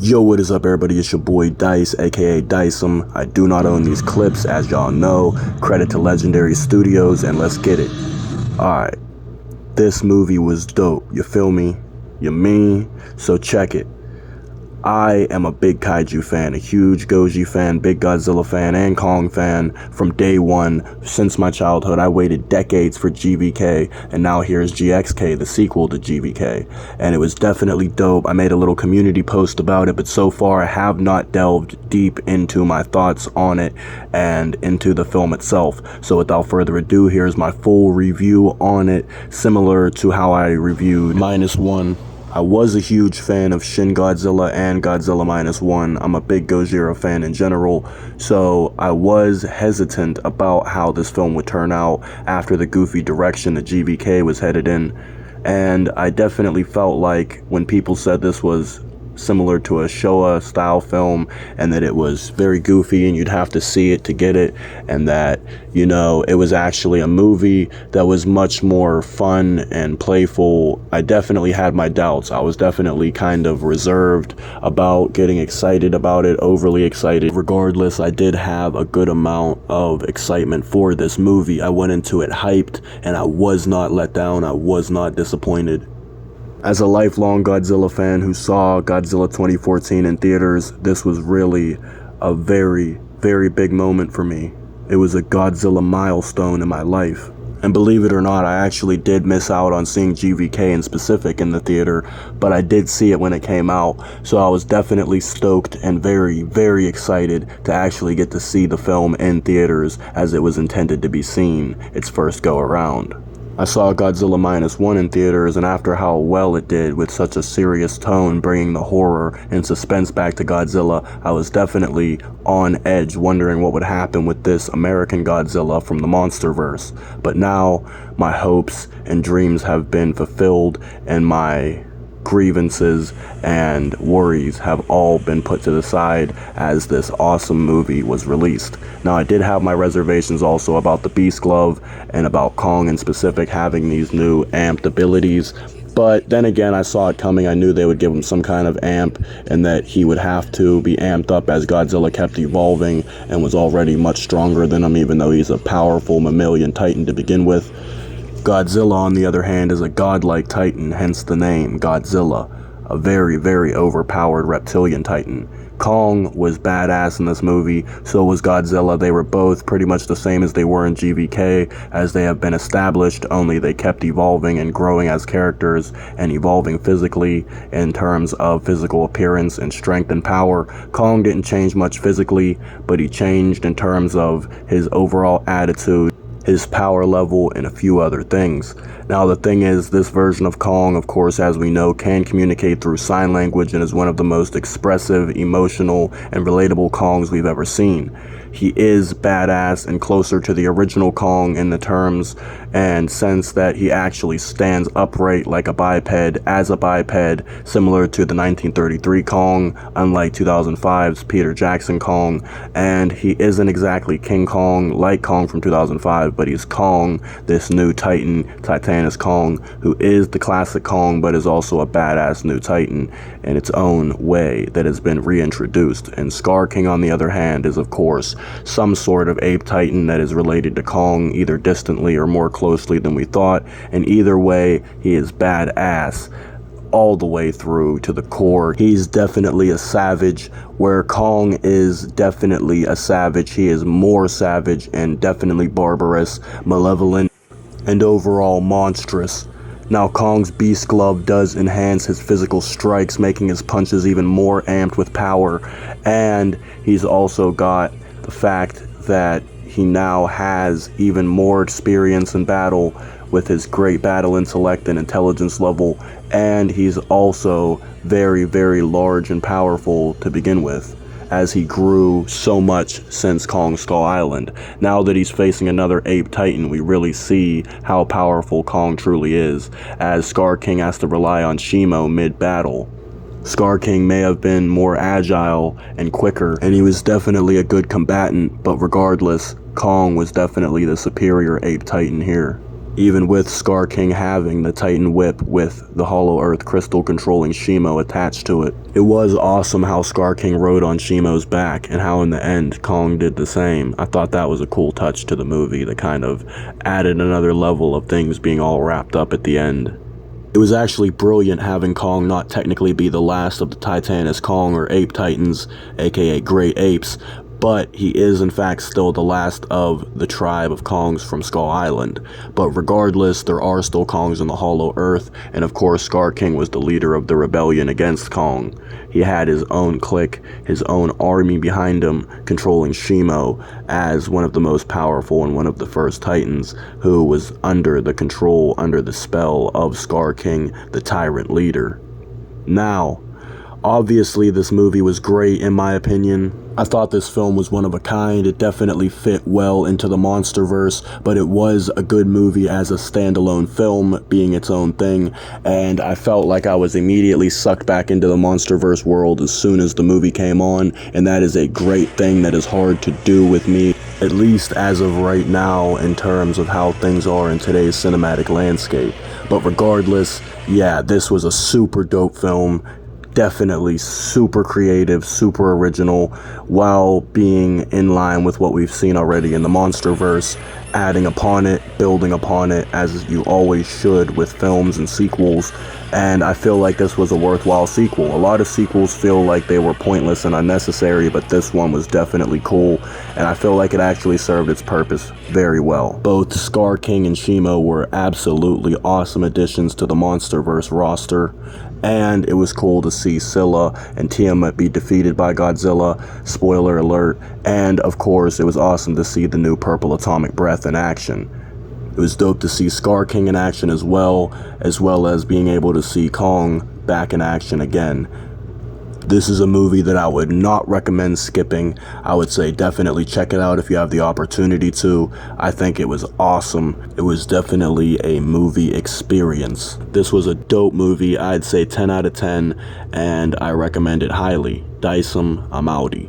Yo, what is up, everybody? It's your boy Dice, aka Dicem. I do not own these clips, as y'all know. Credit to Legendary Studios, and let's get it. Alright, this movie was dope. You feel me? You mean? So check it. I am a big kaiju fan, a huge Goji fan, big Godzilla fan, and Kong fan from day one. Since my childhood, I waited decades for GVK, and now here's GXK, the sequel to GVK. And it was definitely dope. I made a little community post about it, but so far I have not delved deep into my thoughts on it and into the film itself. So without further ado, here's my full review on it, similar to how I reviewed -1. I was a huge fan of Shin Godzilla and Godzilla -1. I'm a big Gojira fan in general, so I was hesitant about how this film would turn out after the goofy direction that GVK was headed in. And I definitely felt like when people said this was similar to a Showa style film and that it was very goofy and you'd have to see it to get it, and that, you know, it was actually a movie that was much more fun and playful, I definitely had my doubts. I was definitely kind of reserved about getting excited about it, overly excited. Regardless, I did have a good amount of excitement for this movie. I went into it hyped and I was not let down. I was not disappointed. As a lifelong Godzilla fan who saw Godzilla 2014 in theaters, this was really a very, very big moment for me. It was a Godzilla milestone in my life. And believe it or not, I actually did miss out on seeing GVK in specific in the theater, but I did see it when it came out, so I was definitely stoked and very, very excited to actually get to see the film in theaters as it was intended to be seen its first go around. I saw Godzilla -1 in theaters, and after how well it did with such a serious tone, bringing the horror and suspense back to Godzilla, I was definitely on edge, wondering what would happen with this American Godzilla from the MonsterVerse. But now, my hopes and dreams have been fulfilled, and my grievances and worries have all been put to the side as this awesome movie was released. Now, I did have my reservations also about the Beast Glove and about Kong in specific having these new amped abilities, but then again, I saw it coming. I knew they would give him some kind of amp and that he would have to be amped up as Godzilla kept evolving and was already much stronger than him, even though he's a powerful mammalian titan to begin with. Godzilla, on the other hand, is a godlike titan, hence the name Godzilla, a very, very overpowered reptilian titan. Kong was badass in this movie, so was Godzilla. They were both pretty much the same as they were in GVK, as they have been established, only they kept evolving and growing as characters and evolving physically in terms of physical appearance and strength and power. Kong didn't change much physically, but he changed in terms of his overall attitude, his power level, and a few other things. Now, the thing is, this version of Kong, of course, as we know, can communicate through sign language and is one of the most expressive, emotional, and relatable Kongs we've ever seen. He is badass and closer to the original Kong in the terms and sense that he actually stands upright like a biped, as a biped, similar to the 1933 Kong, unlike 2005's Peter Jackson Kong. And he isn't exactly King Kong like Kong from 2005, but he's Kong, this new titan, Titanus Kong, who is the classic Kong, but is also a badass new titan in its own way that has been reintroduced. And Scar King, on the other hand, is of course some sort of ape titan that is related to Kong, either distantly or more closely than we thought, and either way, he is badass all the way through to the core. He's definitely a savage, where Kong is definitely a savage. He is more savage and definitely barbarous, malevolent, and overall monstrous. Now, Kong's Beast Glove does enhance his physical strikes, making his punches even more amped with power, and he's also got the fact that he now has even more experience in battle with his great battle intellect and intelligence level, and he's also very, very large and powerful to begin with, as he grew so much since Kong Skull Island. Now that he's facing another ape titan, we really see how powerful Kong truly is, as Scar King has to rely on Shimo mid-battle. Scar King may have been more agile and quicker, and he was definitely a good combatant, but regardless, Kong was definitely the superior ape titan here. even with Scar King having the Titan Whip with the Hollow Earth crystal controlling Shimo attached to it. It was awesome how Scar King rode on Shimo's back and how in the end Kong did the same. I thought that was a cool touch to the movie that kind of added another level of things being all wrapped up at the end. It was actually brilliant having Kong not technically be the last of the Titanus Kong or Ape Titans, aka Great Apes, but he is in fact still the last of the tribe of Kongs from Skull Island. But regardless, there are still Kongs on the Hollow Earth, and of course Scar King was the leader of the rebellion against Kong. He had his own clique, his own army behind him, controlling Shimo as one of the most powerful and one of the first Titans who was under the control, under the spell of Scar King, the tyrant leader. Now, obviously this movie was great in my opinion. I thought this film was one of a kind. It definitely fit well into the Monsterverse, but it was a good movie as a standalone film, being its own thing, and I felt like I was immediately sucked back into the Monsterverse world as soon as the movie came on, and that is a great thing that is hard to do with me, at least as of right now in terms of how things are in today's cinematic landscape. But regardless, yeah, this was a super dope film. Definitely super creative, super original, while being in line with what we've seen already in the Monsterverse, adding upon it, building upon it, as you always should with films and sequels. And I feel like this was a worthwhile sequel. A lot of sequels feel like they were pointless and unnecessary, but this one was definitely cool, and I feel like it actually served its purpose very well. Both Scar King and Shimo were absolutely awesome additions to the Monsterverse roster, and it was cool to see Scylla and Tiamat be defeated by Godzilla, spoiler alert, and of course it was awesome to see the new Purple Atomic Breath in action. It was dope to see Scar King in action as well as being able to see Kong back in action again. This is a movie that I would not recommend skipping. I would say definitely check it out if you have the opportunity to. I think it was awesome. It was definitely a movie experience. This was a dope movie. I'd say 10 out of 10, and I recommend it highly. Dicem, I'm outie.